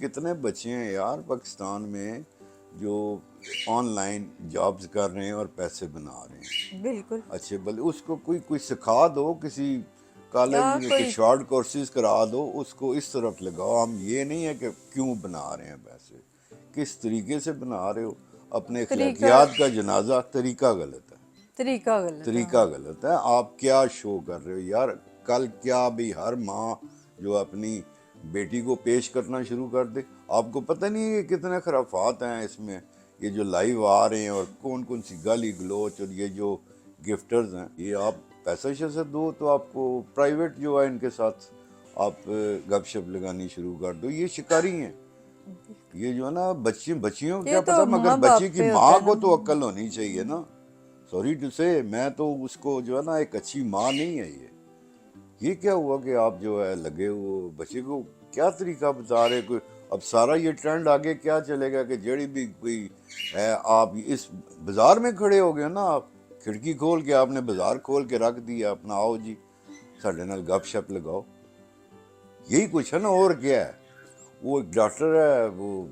کتنے بچے ہیں یار پاکستان میں جو آن لائن جابز کر رہے ہیں اور پیسے بنا رہے ہیں بالکل. اچھے بھلے. اس کو کوئی سکھا دو, کسی کالج یا میں کوئی شارٹ کورسز کرا دو, اس کو اس طرف لگاؤ. ہم یہ نہیں ہے کہ کیوں بنا رہے ہیں پیسے, کس طریقے سے بنا رہے ہو. اپنے اخلاقیات کا جنازہ, طریقہ غلط ہے, طریقہ غلط ہے. طریقہ غلط ہے. آپ کیا شو کر رہے ہو یار. کل کیا بھی ہر ماں جو اپنی بیٹی کو پیش کرنا شروع کر دے. آپ کو پتہ نہیں ہے کتنے خرافات ہیں اس میں, یہ جو لائیو آ رہے ہیں, اور کون کون سی گالی گلوچ, اور یہ جو گفٹرز ہیں, یہ آپ پیسہ سے دو تو آپ کو پرائیویٹ جو ہے ان کے ساتھ آپ گپ شپ لگانی شروع کر دو. یہ شکاری ہیں یہ جو ہے نا. بچیوں کو یہ کیا تو پتا, مگر ماں بچی باپ کی پہ ہوتا ماں ہے نا. کو تو عقل ہونی چاہیے نا. سوری ٹو سے, میں تو اس کو جو ہے نا ایک اچھی ماں نہیں ہے یہ کیا ہوا کہ آپ جو ہے لگے ہو بچے کو کیا طریقہ بتا رہے. کوئی اب سارا یہ ٹرینڈ آگے کیا چلے گا کہ جڑی بھی کوئی ہے, آپ اس بازار میں کھڑے ہو گئے نا, آپ کھڑکی کھول کے آپ نے بازار کھول کے رکھ دیا اپنا, آؤ جی ساڈے نال گپ شپ لگاؤ. یہی کچھ ہے نا, اور کیا ہے. وہ ایک ڈاکٹر ہے, وہ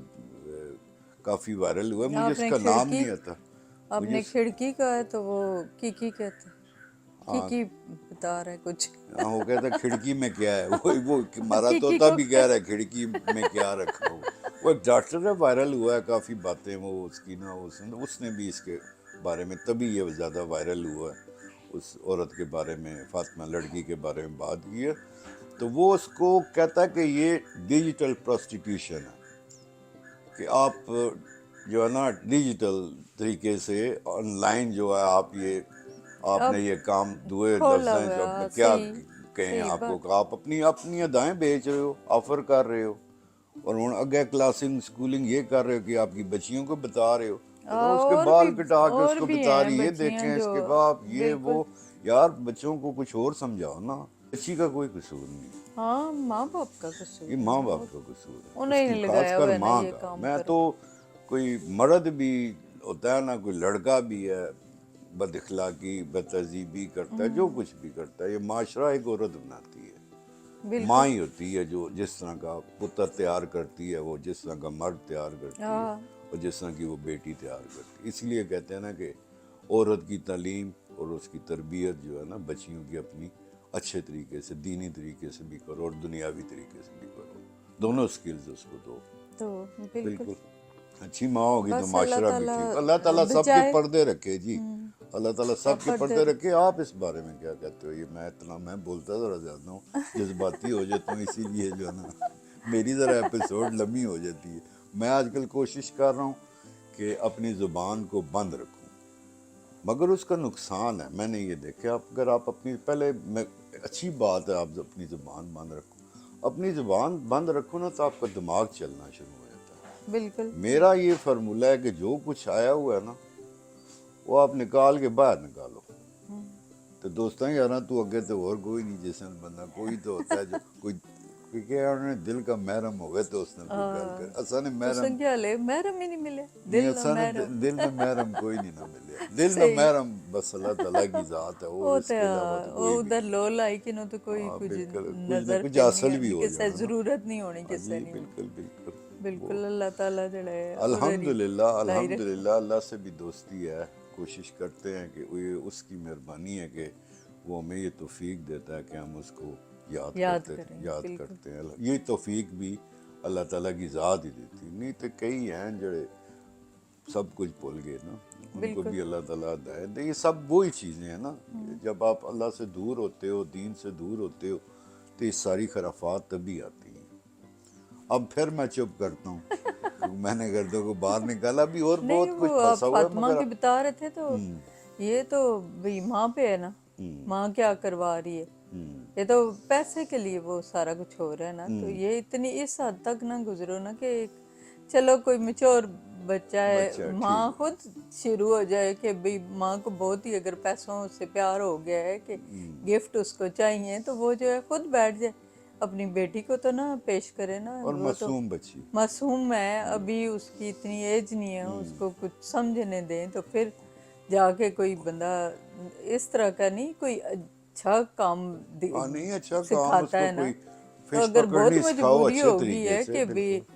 کافی وائرل ہوا ہے, مجھے آپ اس نے کا نام کھڑکی نہیں آتا. آپ مجھے نے کھڑکی کا ہے تو وہ کی کہتے ہیں, کی بتا رہا ہے کچھ. ہاں, وہ کہتا ہے کھڑکی میں کیا ہے. وہ ہمارا کی طوطا کو بھی کہہ رہا ہے کھڑکی میں کیا رکھا ہو. وہ ایک ڈاکٹر ہے, وائرل ہوا ہے کافی باتیں وہ اس کی نا. اس نے بھی اس کے بارے میں, تبھی یہ زیادہ وائرل ہوا ہے, اس عورت کے بارے میں, فاطمہ لڑکی کے بارے میں بات کی ہے. تو وہ اس کو کہتا ہے کہ یہ ڈیجیٹل پروسٹیٹیوشن ہے, کہ آپ جو ہے نا ڈیجیٹل طریقے سے آن لائن جو ہے آپ آپ اب نے یہ کام دوئے لفظ کھولا ہیں جو ہوا. کیا صحیح کہیں صحیح آپ کو, بات. کہ آپ اپنی ادائیں بیچ رہے ہو, آفر کر رہے ہو, اور ہوں اگے کلاسنگ سکولنگ یہ کر رہے ہو کہ آپ کی بچیوں کو بتا رہے ہو. تو اس کے بال کٹا کے اس کو بھی بتا ہیں رہی, یہ بچیاں دیکھیں اس جو کے باپ, یہ بالکل. وہ. یار بچوں کو کچھ اور سمجھاؤ نا, بچی کا کوئی قصور نہیں, ہاں, ماں باپ کا قصور یہ ہے ماں نا. باپ کا قصور ہے, اس انہیں کی نے خاص لگایا کر ہوا ہے نا ماں یہ کا. کام میں کرو. تو کوئی مرد بھی ہوتا ہے نا, کوئی لڑکا بھی ہے بد اخلاقی بد تہذیبی کرتا ہے, جو کچھ بھی کرتا ہے, یہ معاشرہ ایک عورت بناتی ہے. بالکل. ماں ہی ہوتی ہے جو جس طرح کا پتر تیار کرتی ہے, وہ جس طرح کا مرد تیار کرتی ہے, ہاں, اور جس طرح کی وہ بیٹی تیار کرتی ہے. اس لیے کہتے ہیں نا کہ عورت کی تعلیم اور اس کی تربیت جو ہے نا بچیوں کی اپنی اچھے طریقے سے, دینی طریقے سے بھی کرو اور دنیاوی طریقے سے بھی کرو, دونوں سکلز اس کو دو. تو بالکل. اچھی ماں ہوگی تو بس اللہ معاشرہ بھی ٹھیک. اللہ تعالیٰ تعالیٰ سب کے بچائے. پردے رکھے جی, اللہ تعالیٰ سب کے پردے پردے رکھے. آپ اس بارے میں کیا کہتے ہو؟ یہ میں بولتا ذرا زیادہ ہوں, جذباتی ہو جاتا ہوں, اسی لیے جو ہے نا میری ذرا ایپیسوڈ لمبی ہو جاتی ہے. میں آج کل کوشش کر رہا ہوں کہ اپنی زبان کو بند رکھوں, مگر اس کا نقصان ہے. میں نے یہ دیکھا, اگر آپ اپنی پہلے اچھی بات ہے آپ اپنی زبان بند رکھو, اپنی زبان بند رکھو نا, تو آپ کا دماغ چلنا شروع ہو جاتا ہے. بالکل. میرا یہ فرمولہ ہے کہ جو کچھ آیا ہوا ہے نا, وہ آپ نکال کے باہر نکالو. تو دوستاں یاراں تو اگے تو اور کوئی نہیں, جس نے بندہ کوئی تو ہوتا ہے جو کوئی کہ انہوں نے دل کا محرم ہوئے تو اس نے کوئی گل کر. اساں نے تو محرم سنگیا لے محرم ہی نہیں ملے, نہیں, دل نہ اساں نے محرم. دل نہ محرم کوئی نہیں نہ ملے. دل نہ صحیح. محرم بس اللہ تعالیٰ کی ذات ہے, اور وہ اس تو کے علاوہ تو وہ کوئی بھی ادھر نہیں. لو لائی کہ نو تو کوئی ہاں کچھ بالکل, کچھ نہ نظر کچھ پہ نہیں حاصل بھی آنی, ہو کسے جانا نا. ضرورت نہیں ہونی ہاں کسے جی نہیں. بالکل بالکل. وہ بالکل اللہ تعالیٰ جڑا ہے اور الحمدللہ لائی رکھے. الحمدللہ اللہ سے بھی دوستی ہے. کوشش کرتے ہیں کہ اس کی مہربانی ہے کہ وہ ہمیں یہ توفیق دیتا ہے کہ ہم اس کو یاد کریں. یاد بالکل. کرتے ہیں. یہ توفیق بھی اللہ تعالیٰ کی ذات ہی دیتی. نہیں تو کئی ہیں جڑے سب کچھ بھول گئے نا, ان کو بالکل. بھی اللہ تعالیٰ ہدایت دے. یہ سب وہی چیزیں ہیں نا, جب آپ اللہ سے دور ہوتے ہو, دین سے دور ہوتے ہو, تو یہ ساری خرافات تبھی آتی ہیں. اب پھر میں چپ کرتا ہوں, کیونکہ میں نے گردوں کو باہر نکالا. بھی اور نہیں, بہت وہ کچھ پھنسا آپ ہوا ہے, فاطمہ مگر کی بتا رہے تھے تو یہ تو بھئی ماں پہ ہے نا, ماں کیا کروا رہی ہے. یہ تو پیسے کے لیے وہ سارا کچھ ہو رہا ہے نا. تو یہ اتنی اس حد تک نہ گزرو نا کہ چلو کوئی میچور بچہ ہے, بچہ ماں ٹھیک ہے. خود شروع ہو جائے کہ بھئی ماں کو بہت ہی اگر پیسوں سے پیار ہو گیا ہے کہ گفٹ اس کو چاہیے, تو وہ جو ہے خود بیٹھ جائے. اپنی بیٹی کو تو نہ پیش کرے نا, اور وہ تو معصوم بچی. معصوم ہے, ابھی اس کی اتنی ایج نہیں ہے, اس کو کچھ سمجھنے دیں. تو پھر جا کے کوئی بندہ اس طرح کا نہیں کوئی اچھا کام ہاں نہیں, اچھا کام اس سکھاتا کو ہے نا. کوئی تو فش اگر بہت پکڑنی سکھاؤ مجبوری اچھے ہوگی طریقے ہے سے. کہ بھی بالکل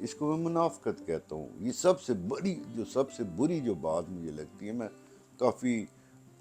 اس کو میں منافقت کہتا ہوں، یہ سب سے بڑی سب سے بری جو بات مجھے لگتی ہے، میں کافی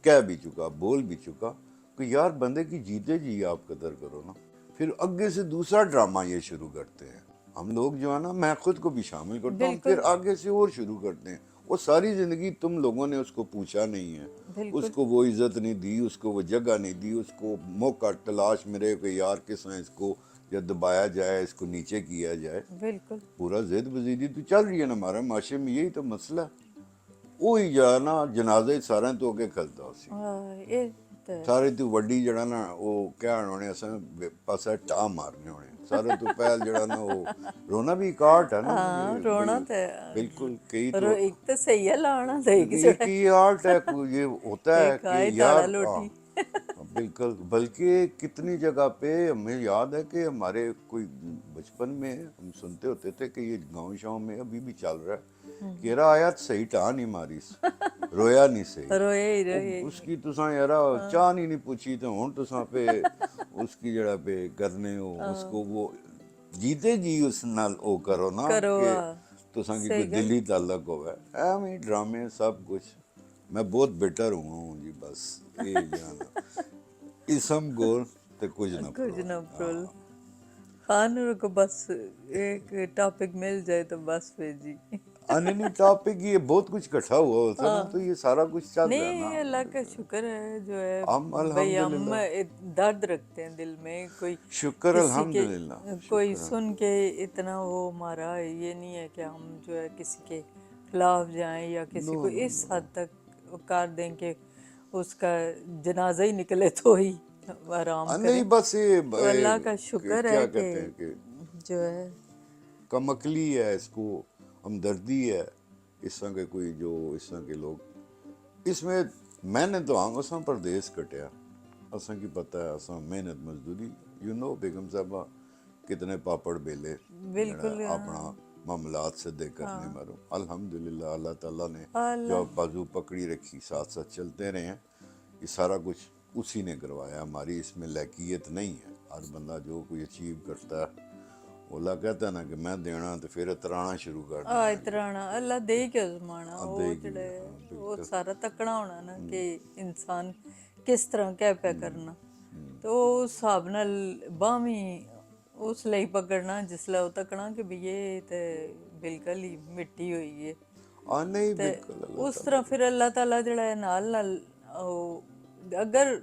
کہہ بھی چکا، بول بھی چکا، کہ یار بندے کی جیتے جی آپ قدر کرو نا. پھر آگے سے دوسرا ڈرامہ یہ شروع کرتے ہیں ہم لوگ جو ہے نا، میں خود کو بھی شامل کرتا ہوں، بالکل پھر آگے سے اور شروع کرتے ہیں. وہ ساری زندگی تم لوگوں نے اس کو پوچھا نہیں ہے، بالکل اس کو وہ عزت نہیں دی، اس کو وہ جگہ نہیں دی، اس کو موقع تلاش میں رہے کہ یار کس طرح اس کو یا دبایا جائے، اس کو نیچے کیا جائے. بالکل پورا زید بزیدی تو چل رہی ہے نا ہمارے معاشرے میں، یہی تو مسئلہ ہے. وہی جو ہے نا جنازے سارے تو اگے کھلتا اسی یہ تو سارے تو وڈی جڑا نا وہ کیا ہونے اساں پاسا ٹا مارنے ہونے سارے تو پہل جڑا نا وہ رونا بھی ایک آرٹ ہے نا. ہاں یہ رونا بھئی تو بالکل کئی تو ایک تو صحیح ہے لانا تو ایک یہ جڑا کہ یہ آرٹ ہے، یہ ہوتا ہے ایک کہ آئے یار تاڑا لوٹی بالکل. بلکہ کتنی جگہ پہ ہمیں یاد ہے کہ ہمارے کوئی بچپن میں ہم سنتے ہوتے تھے کہ یہ گاؤں شاؤں میں ابھی بھی چل رہا ہے کہ یار آیا صحیح ٹا نہیں ماری رویا نہیں صحیح، روئے ہی روئے اس کی تساں یار چاہ نہیں پوچھی تو ہوں تساں پہ اس کی جڑا پہ کرنے ہو اس کو وہ جیتے جی اس نال او کرو نا کرو کہ تساں کی کوئی صحیح گل دلی تعلق ہوئے. ایویں ڈرامے سب کچھ. میں بہت بیٹر ہوں جی، بس یہ جانا اسم گول تے کچھ نہ کچھ نہ پرول. پرول خانور کو بس ایک ٹاپک مل جائے تو بس پھر جی نہیں ٹاپک یہ بہت کچھ اکٹھا ہوا ہوتا نا، ہاں تو یہ سارا کچھ چل رہا ہے نہیں اللہ کا نا. شکر ہے جو ہے ہم بھئی ہم الحمدللہ درد رکھتے ہیں دل میں، کوئی شکر کسی کے الحمدللہ کوئی شکر سن کے اتنا وہ مارا ہے، یہ نہیں ہے کہ ہم جو ہے کسی کے خلاف جائیں یا کسی نو کو نو اس نو حد تک کر دیں کہ اس کا جنازہ ہی نکلے تو ہی آرام کریں. نہیں بس یہ تو اللہ کا شکر ہے کیا کہ کہتے ہیں کہ جو ہے کم عقلی ہے، اس کو ہمدردی ہے اس طرح کے کوئی جو اس طرح کے لوگ اس میں نے تو ہم اساں پردیس کٹیا، اساں کی پتہ ہے اساں محنت مزدوری بیگم صاحبہ کتنے پاپڑ بیلے جڑا بالکل اپنا معاملات سدھے کرنے مروں. الحمدللہ اللہ تعالیٰ نے جو اللہ بازو پکڑی رکھی ساتھ ساتھ چلتے رہے ہیں. یہ سارا کچھ اسی نے کروایا، ہماری اس میں لائقیت نہیں ہے. ہر بندہ جو کوئی اچیو کرتا ہے اللہ کہتا ہے نا کہ میں دینا تو پھر اترانا شروع کر دینا اترانا اللہ دے کے ازمانا، وہ ادے کی. جڑے ہاں وہ بالکل. سارا تکنا ہونا نا کہ انسان کس طرح کیا پہ کرنا. تو اس حساب نال باہیں اس لئی پکڑنا جس لے وہ تکنا کہ بھی یہ تے بالکل ہی مٹی ہوئی ہے. نہیں تے بالکل اللہ اس طرح تعالیٰ پھر اللہ تعالیٰ جڑا ہے نال اگر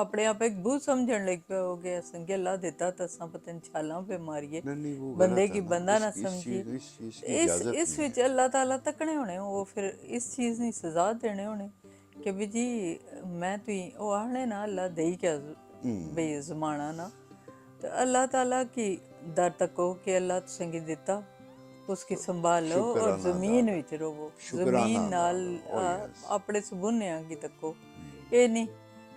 اپنے آپ ایک بہت سمجھن لگ پہ ہو گیا کہ اللہ دیتا تو اساں پتہ نہیں چھالاں پہ ماریے نہیں وہ بندے غلط ہے کی نا، بندہ نہ اس سمجھیے. چیز کی اجازت اس نہیں وچ ہے. اللہ تعالیٰ تکنے ہونے، وہ پھر اس چیز نہیں سزا دینے ہونے کہ بھی جی میں تو وہ آنے نا اللہ دے ہی کیا بے زمانہ نا. تو اللہ تعالیٰ کی در تکو کہ اللہ تسیں کی دیتا اس کی سنبھالو اور شکرانہ ادا زمین وچ کرو، رہو، شکرانہ زمین ادا نال کرو. او یس. اپنے سبونیاں کی تکو، یہ نہیں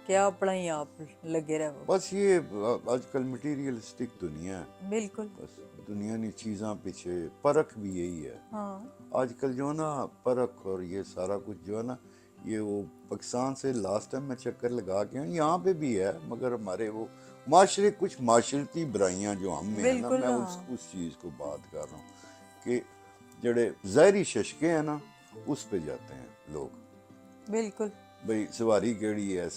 کہ اپنا ہی آپ لگے رہو. بس یہ آج کل مٹیریلسٹک دنیا ہے، بالکل بس دنیا کی چیزاں پیچھے پرکھ بھی یہی ہے. ہاں آج کل جو ہے نا پرکھ اور یہ سارا کچھ جو ہے نا، یہ وہ پاکستان سے لاسٹ ٹائم میں چکر لگا کے ہوں، یہاں پہ بھی ہے مگر ہمارے وہ معاشرے کچھ معاشرتی برائیاں جو ہم میں ہیں نا، بالکل میں اس چیز کو بات کر رہا ہوں کہ جڑے ظاہری ششکے ہیں نا اس پہ جاتے ہیں لوگ. بالکل بھئی سواری کیڑی ہے،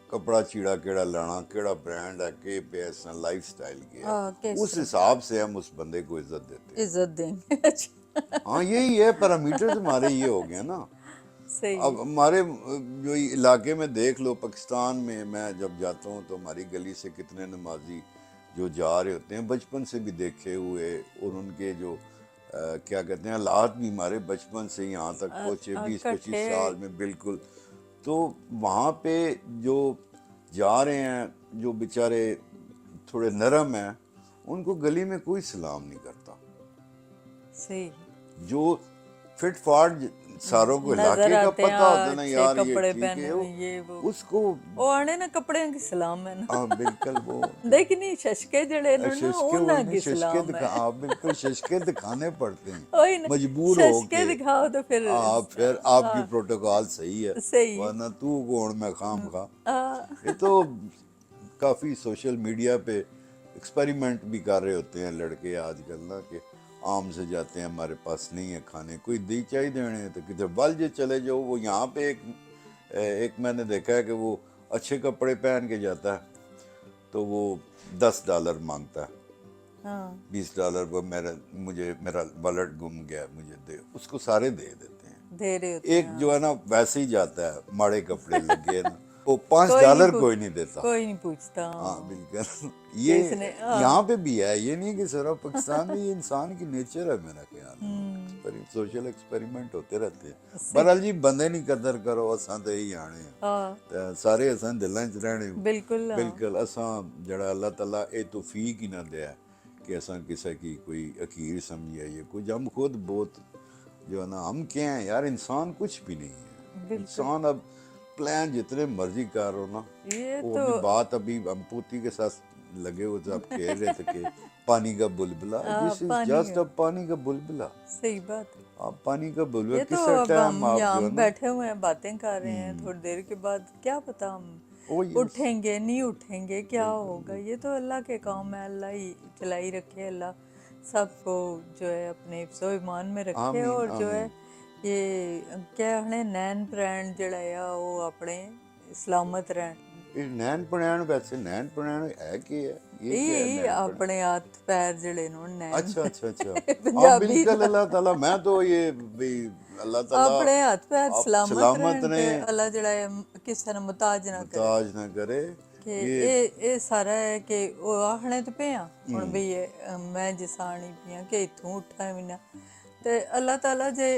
کپڑا چیڑا کیڑا لانا، کیڑا برانڈ ہے، کہ پیسا لائف سٹائل کیا ہے، کس اس طرح حساب سے ہم اس بندے کو عزت دیتے ہیں. عزت دیں گے. ہاں یہی ہے پیرامیٹرز ہمارے یہ ہو گیا نا. صحیح اب ہمارے جو علاقے میں دیکھ لو، پاکستان میں میں جب جاتا ہوں تو ہماری گلی سے کتنے نمازی جو جا رہے ہوتے ہیں بچپن سے بھی دیکھے ہوئے، اور ان کے جو کیا کہتے ہیں حالات بھی ہمارے بچپن سے یہاں تک پہنچے 20-25 کٹھے سال میں. بالکل. تو وہاں پہ جو جا رہے ہیں جو بیچارے تھوڑے نرم ہیں، ان کو گلی میں کوئی سلام نہیں کرتا. صحیح جو فٹ فاٹ ساروں کو نظر علاقے کا آتے ہیں پتہ ہوتا نا اچھے یار یہ کپڑے ٹھیک پہنے ہے، ہوئے یہ اس کو وہ آنے نا کپڑے کی سلام ہے نا. ہاں بالکل وہ دیکھنی ششکے جڑے نا ششکے انہاں ہوئے کی ششکے سلام ہے. آپ بالکل ششکے دکھانے پڑتے ہیں وہی نا مجبور ہو ششکے کے. دکھاؤ تو پھر پھر آپ کی پروٹوکال صحیح ہے، صحیح ورنہ تو کون میں خام خواہ. آ، یہ تو کافی سوشل میڈیا پہ ایکسپیریمنٹ بھی کر رہے ہوتے ہیں لڑکے آج کل نا کہ آم سے جاتے ہیں ہمارے پاس نہیں ہے کھانے کوئی دی چاہیے دینے تو کدھر بل جے چلے جاؤ وہ یہاں پہ ایک میں نے دیکھا ہے کہ وہ اچھے کپڑے پہن کے جاتا ہے تو وہ $10 مانگتا ہے ہاں $20 وہ میرا والٹ گم گیا مجھے دے اس کو سارے دے دیتے ہیں دے رہے ہوتے ایک ہیں جو ہے نا ویسے ہی جاتا ہے ماڑے کپڑے لگے نا وہ کوئی نہیں $5 کوئی نہیں دیتا کوئی نہیں پوچھتا ہاں بالکل کہ اس یہ نے یہاں پہ بھی ہے یہ نہیں کہ صرف پاکستان میں یہ انسان کی نیچر ہے میرا خیال ہے سوشل ایکسپیریمنٹ ہوتے رہتے ہیں بہرحال جی بندے نہیں قدر کرو اساں تے ہی آنے ہیں ہاں تے سارے اساں دلاں چ رہنے بالکل بالکل اساں جڑا اللہ تعالیٰ اے توفیق ہی نہ دیا کہ اساں کسی کی کوئی حقیر سمجھے یہ کچھ ہم خود بہت جو ہے نا ہم کیا ہیں یار انسان کچھ بھی نہیں ہے بالکل انسان اب پلان جتنے مرضی کر ہو نا یہ وہ تو ابھی بات ابھی ہم پوتی کے ساتھ لگے ہوئے تھے آپ کہہ رہے تھے کہ پانی کا بلبلا دس از پانی جسٹ اب پانی کا بلبلا صحیح بات ہے آپ پانی کا بلبلا یہ تو کس اب ٹائم ہم آپ یہاں جو ہے نا بیٹھے ہوئے ہیں باتیں کر رہے ہیں تھوڑی دیر کے بعد کیا پتا ہم او یس اٹھیں گے نہیں اٹھیں گے کیا ہوگا یہ تو اللہ کے کام ہے اللہ ہی چلائی رکھے اللہ سب کو جو ہے اپنے حفظ و ایمان میں رکھے آمین اور جو ہے آمین یہ کیا ہنے نین پرین جڑا ہے وہ اپنے سلامت رہن نین پڑھان ویسے نین پڑھان ہے کہ ہے یہ کیا ہے یہ نین پڑھان اپنے ہاتھ پیر جڑے نو نین اچھا اچھا اچھا ہاں پنجابی بالکل اللہ تعالیٰ میں تو یہ بھی اللہ تعالیٰ اپنے ہاتھ پیر آپ سلامت سلامت رہن تے رہیں اللہ جڑا ہے کسے نے محتاج نہ کرے محتاج نہ کرے کہ یہ اے سارا ہے کہ وہ آخنے تو پہ ہاں ہن بھئی میں جس آنی پی ہاں کہ اتھوں اٹھا بھی نہ تے اللہ تعالیٰ جے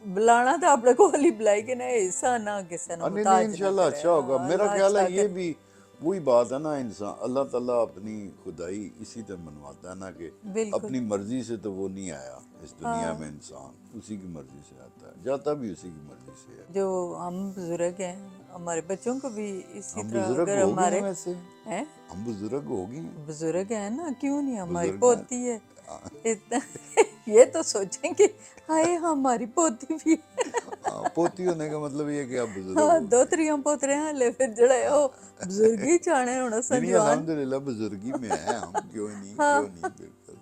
بلانا تو اپنے کول ہی بلائی کہ نہ ایسا نہ کسے نے نہیں نہیں محتاج نہ انشاءاللہ کرے اچھا ہوگا میرا اللہ خیال ہے اچھا یہ کرے بھی وہی بات ہے نا انسان اللہ تعالیٰ اپنی خدائی اسی طرح منواتا ہے نا کہ بالکل اپنی مرضی سے تو وہ نہیں آیا اس دنیا میں انسان اسی کی مرضی سے آتا ہے جاتا بھی اسی کی مرضی سے ہے جو ہم بزرگ ہیں ہمارے بچوں کو بھی اسی ہم طرح بزرگ اگر ہو گئے ہیں ہمارے ویسے ہیں ہم بزرگ ہو گئے ہیں بزرگ ہیں نا کیوں نہیں ہماری بزرگ ہیں پوتی ہے اتنا یہ تو سوچیں کہ ہائے ہماری پوتی بھی ہے پوتی ہونے کا مطلب یہ ہے کہ آپ بزرگ ہاں ہو دو گئے تریاں پوترے ہیں لے پھر جڑا ہے وہ بزرگی چانے ہونا نہیں نہیں سنجوان الحمدللہ بزرگی میں ہیں ہم کیوں ہاں نہیں بالکل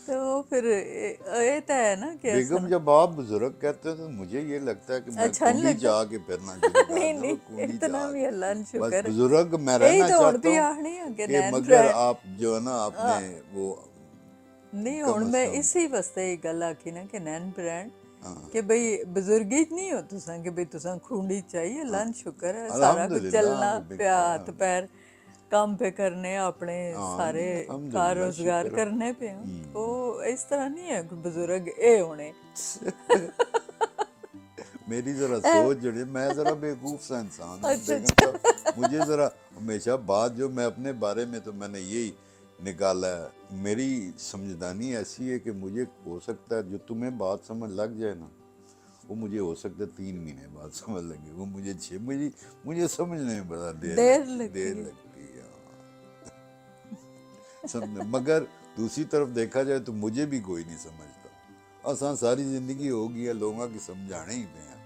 تو پھر یہ تو ہے نا کہ بیگم جب آپ بزرگ کہتے ہیں تو مجھے یہ لگتا ہے کہ میں اچھا نہیں کنڈی لگتا چاہ کے پھرنا شروع کر نہیں دوں نہیں کنڈی اتنا چاہ بھی کے اللہ نے بس شکر ہے بزرگ میں یہی رہنا تو ہن چاہتا بھی ہوں آخنی ہے کہ کہ نین مگر فرینڈ آپ جو ہے نا اپنے وہ نہیں کم ہن از میں کم اسی واسطے یہ گل آکھی نا کہ نین فرینڈ کہ بھئی بزرگی نہیں ہو تساں کہ بھئی تساں کھونڈی چاہیے اللہ نے شکر ہے سارا کچھ الحمدللہ چلنا پیا ہاتھ پیر کام پہ کرنے اپنے سارے کار الحمدللہ روزگار شکر کرنے پہ تو اس طرح نہیں ہے کہ بزرگ اے ہونے میری ذرا سوچ جڑی میں ذرا بیوقوف سا انسان ہوں اچھا بیگم اچھا صاحب مجھے ذرا ہمیشہ بات جو میں اپنے بارے میں تو میں نے یہی نکالا ہے میری سمجھدانی ایسی ہے کہ مجھے ہو سکتا ہے جو تمہیں بات سمجھ لگ جائے نا وہ مجھے ہو سکتا ہے 3 مہینے بعد سمجھ لگے وہ مجھے سمجھنے میں بڑا دیر دیر لگتی ہے لگتی ہے مگر دوسری طرف دیکھا جائے تو مجھے بھی کوئی نہیں سمجھتا آسان ساری زندگی ہو گئی ہے لوگوں کی سمجھانے ہی پہ ہیں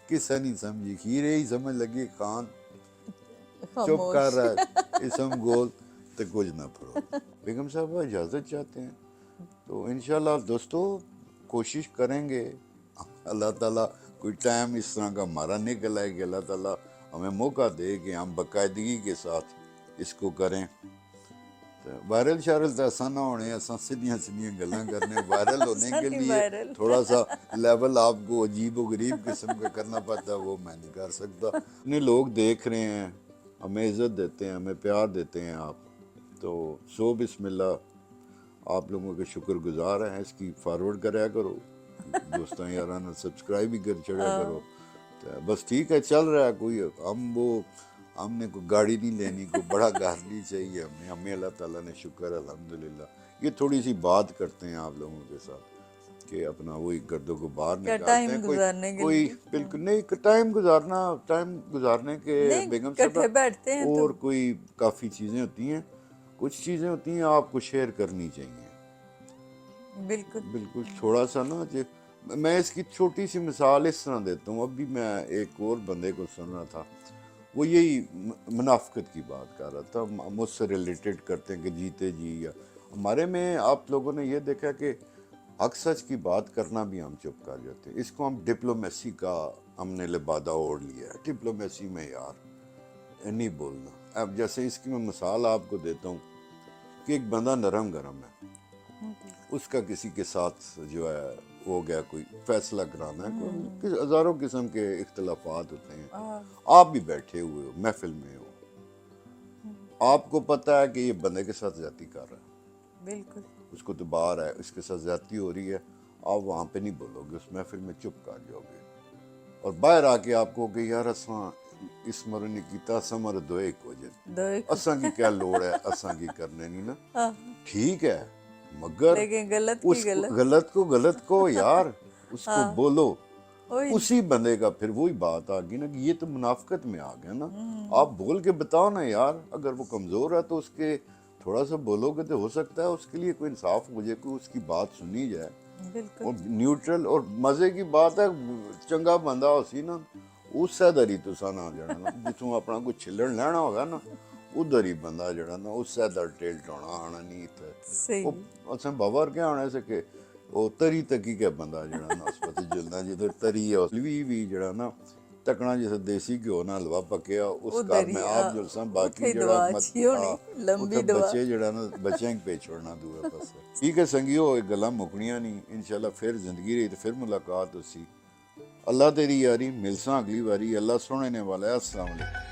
کسے نہیں سمجھی کھیرے ہی سمجھ لگی خان چپ کر خاموش رہا ہے اسم گول تو کچھ نہ پڑو بیگم صاحب اجازت چاہتے ہیں تو انشاءاللہ دوستو کوشش کریں گے اللہ تعالیٰ کوئی ٹائم اس طرح کا ہمارا نکل آئے کہ اللہ تعالیٰ ہمیں موقع دے کہ ہم باقاعدگی کے ساتھ اس کو کریں وائرل شائرل تو ایسا نہ ہونے ایسا سیدھیاں گلاں کرنے وائرل ہونے کے ساری لیے وائرل تھوڑا سا لیول آپ کو عجیب و غریب قسم کا کرنا پڑتا ہے وہ میں نہیں کر سکتا اتنے لوگ دیکھ رہے ہیں ہمیں عزت دیتے ہیں ہمیں پیار دیتے ہیں آپ تو سو بسم اللہ آپ لوگوں کے شکر گزار ہیں اس کی فارورڈ کریا کرو دوستاں یاراں سبسکرائب بھی کر چڑیا کرو بس ٹھیک ہے چل رہا ہے کوئی ہم نے کوئی گاڑی نہیں لینی کوئی بڑا گھر نہیں چاہیے ہمیں اللہ تعالیٰ نے شکر الحمدللہ یہ تھوڑی سی بات کرتے ہیں آپ لوگوں کے ساتھ کہ اپنا وہی گردوں کو باہر کیا نکالتے ہیں ٹائم گزارنے کے کوئی لیے بالکل نہیں ٹائم گزارنے کے نہیں بیگم صاحبہ کٹھے بیٹھتے ہیں تو اور کوئی کافی چیزیں ہوتی ہیں کچھ چیزیں ہوتی ہیں آپ کو شیئر کرنی چاہیے بالکل بالکل تھوڑا سا نا میں اس کی چھوٹی سی مثال اس طرح دیتا ہوں ابھی میں ایک اور بندے کو سن رہا تھا وہ یہی منافقت کی بات کر رہا تھا، مجھ سے ریلیٹڈ کرتے ہیں کہ جیتے جی، یا ہمارے میں آپ لوگوں نے یہ دیکھا کہ حق سچ کی بات کرنا بھی ہم چپ کر جاتے ہیں، اس کو ہم ڈپلومیسی کا ہم نے لبادہ اوڑھ لیا ہے، ڈپلومیسی میں یار نہیں بولنا۔ اب جیسے اس کی میں مثال آپ کو دیتا ہوں کہ ایک بندہ نرم گرم ہے، اس کا کسی کے ساتھ جو ہے ہو گیا کوئی فیصلہ کرانا ہے، کوئی ہزاروں قسم کے اختلافات ہوتے ہیں، آپ بھی بیٹھے ہوئے ہو محفل میں ہو، آپ کو پتہ ہے کہ یہ بندے کے ساتھ زیادتی کر رہا ہے، بالکل اس کو تو باہر ہے، اس کے ساتھ زیادتی ہو رہی ہے، آپ وہاں پہ نہیں بولو گے، اس محفل میں چپ کر جاؤ گے، اور باہر آ کے آپ کو کہ یار اساں اس مرے نے کیتا اساں مرے دوئے کو جائے، اساں کی کیا لوڑ ہے، اساں کی کرنے نہیں نا، ٹھیک ہے، مگر لیکن غلط اس کی غلط کو یار اس کو بولو، وہی اسی بندے کا پھر وہی بات آ گئی نا کہ یہ تو منافقت میں آ گیا نا، آپ بول کے بتاؤ نا یار، اگر وہ کمزور ہے تو اس کے تھوڑا سا بولو گے تو ہو سکتا ہے اس کے لیے کوئی انصاف مجھے کوئی اس کی بات سنی جائے، بالکل اور نیوٹرل اور مزے کی بات ہے، چنگا بندہ ہو سی نا اس سے دری تو سانا جڑا نا جتوں اپنا کوئی چھلڑ لینا ہوگا نا ادھر ہی بندہ جڑا نا اس سے در ٹیل ٹونا آنا نہیں تھا، وہ صحیح اساں باور کیا ہونے سے کہ وہ تری تکی کے بندہ جڑا نا اس پتہ جلنا جدھر تری ہے اس بھی جڑا نا تکنا جیسے دیسی گھیو نہ حلوہ پکیا اس ادھر گھر ہی میں آپ جلساں باقی اتھے جڑا دعا مت اچھی ہونی اتھے لمبی دعا بچے جڑا نا بچیں پہ چھوڑنا دور پس ٹھیک ہے سنگیو، ایک گلاں مکنیاں نہیں، انشاءاللہ پھر زندگی رہی تو پھر ملاقات ہو سی، اللہ تیری یاری، ملساں اگلی باری، اللہ سونے نے والا ہے، السلام علیکم۔